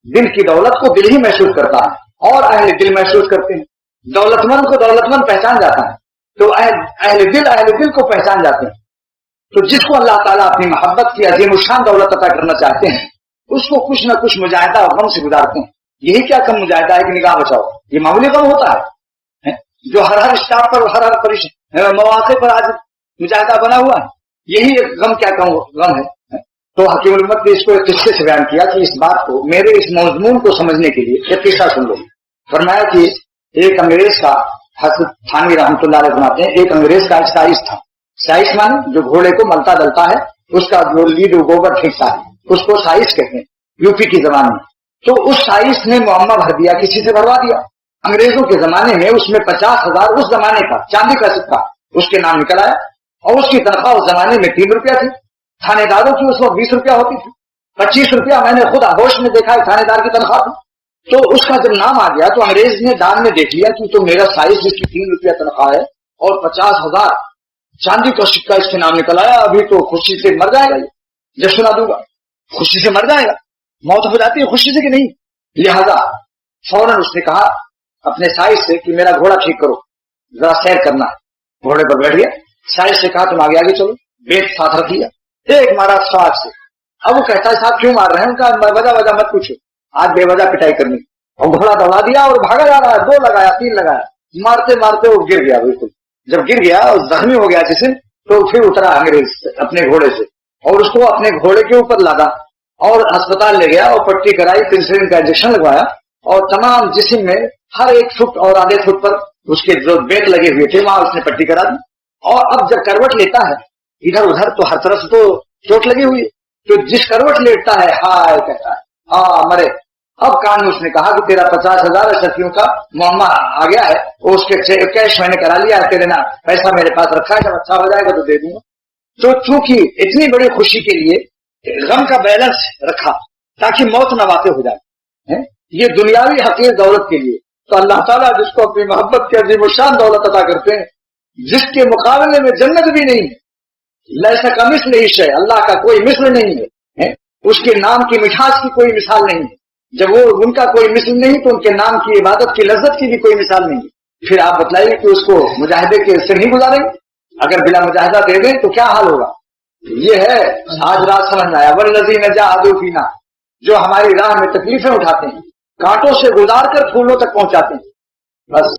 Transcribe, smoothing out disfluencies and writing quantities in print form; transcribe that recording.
دل کی دولت کو دل ہی محسوس کرتا ہے اور اہل دل محسوس کرتے ہیں. دولتمند کو دولتمند پہچان جاتا ہے تو اہل دل کو پہچان جاتے ہیں. تو جس کو اللہ تعالیٰ اپنی محبت کی عظیم الشان دولت عطا کرنا چاہتے ہیں اس کو کچھ نہ کچھ مجاہدہ اور غم سے گزارتے ہیں. یہی کیا کم مجاہدہ ہے کہ نگاہ بچاؤ، یہ معمولی غم ہوتا ہے جو ہر اسٹاپ پر ہر مواقع پر آج مجاہدہ بنا ہوا ہے. یہی ایک غم کیا کم غم ہے. تو حکیم الامت نے اس کو ایک قصے سے بیان کیا کہ اس بات کو، میرے اس مضمون کو سمجھنے کے لیے ایک قصہ سن لو. فرمایا کہ ایک انگریز کا، حضرت تھانوی رحمۃ اللہ علیہ فرماتے ہیں، ایک انگریز کا ایک سائش تھا. سائش مانے جو گھوڑے کو ملتا دلتا ہے، اس کا جو لیڈ گوبر پھینکتا ہے اس کو سائش کہتے ہیں یو پی کی زبان میں. تو اس سائش نے معمہ بھر دیا، کسی سے بھروا دیا. انگریزوں کے زمانے میں اس میں 50,000 اس زمانے کا چاندی کا سکہ اس کے نام نکل آیا اور اس کی تنخواہ اس زمانے میں 3 روپیہ تھی. تھانے داروں کی اس وقت 20 روپیہ ہوتی تھی. 25 روپیہ میں نے خود آغوش میں دیکھا ہے تھانے دار کی تنخواہ تھی. تو اس کا جب نام آ گیا تو انگریز نے دان میں دیکھ لیا کہ تو میرا سائز جس کی 3 روپیہ تنخواہ ہے اور 50,000 چاندی کا سکہ اس کے نام نکل آیا، ابھی تو خوشی سے مر جائے گا. یہ جب سنا دوں گا خوشی سے مر جائے گا. موت ہو جاتی ہے خوشی سے کہ نہیں. لہذا فوراً اس نے کہا اپنے سائز سے کہ میرا گھوڑا ٹھیک کرو، ذرا سیر کرنا ہے. گھوڑے پر بیٹھ گیا. سائز سے کہا تم آگے آگے چلو، بیٹ ساتھ رکھ لیا. ایک مارا ساتھ سے. اب وہ کہتا ہے صاحب کیوں مار رہے ہیں؟ ان کا وجہ مت پوچھو، آج بے وجہ پٹائی کرنی. اور گھوڑا دوڑا دیا اور بھاگا جا رہا ہے. 2 لگایا 3 لگایا، مارتے مارتے وہ گر گیا. بالکل جب گر گیا اور زخمی ہو گیا جسے، تو پھر اترا انگریز اپنے گھوڑے سے اور اس کو اپنے گھوڑے کے اوپر لادا اور اسپتال لے گیا اور پٹی کرائی، پنسلین کا انجیکشن لگوایا اور تمام جسم میں ہر 1 فٹ اور آدھے فٹ پر اس کے جو بیٹ لگے ہوئے تھے وہاں اس نے پٹی کرا دی. اور اب جب کروٹ لیتا ہے ادھر ادھر تو ہر طرف تو چوٹ لگی ہوئی ہے. تو جس کروٹ لیٹتا ہے ہائے کہتا ہے ہاں مرے. اب کان میں اس نے کہا کہ تیرا 50,000 اشرفیوں کا معاملہ آ گیا ہے، اور اس کے کیش میں نے کرا لیا ہے، تیرے نا پیسہ میرے پاس رکھا ہے، جب اچھا ہو جائے گا تو دے دوں گا. تو چونکہ اتنی بڑی خوشی کے لیے غم کا بیلنس رکھا تاکہ موت نہ واقع ہو جائے. یہ دنیاوی حقیر دولت کے لیے. تو اللہ تعالیٰ جس کو اپنی محبت کی عظیم الشان دولت عطا کرتے ہیں، جس کے مقابلے میں جنت بھی نہیں ہے، لیسا کا مثل ہی شے، اللہ کا کوئی مثل نہیں ہے، اس کے نام کی مٹھاس کی کوئی مثال نہیں ہے. جب وہ ان کا کوئی مثل نہیں تو ان کے نام کی عبادت کی لذت کی بھی کوئی مثال نہیں ہے. پھر آپ بتلائیے کہ اس کو مجاہدے کے سے نہیں گزاریں گے؟ اگر بلا مجاہدہ دے دیں تو کیا حال ہوگا؟ یہ ہے آج رات سمجھنا ہے. والذین جاہدوا فینا، جو ہماری راہ میں تکلیفیں اٹھاتے ہیں، کانٹوں سے گزار کر پھولوں تک پہنچاتے ہیں. بس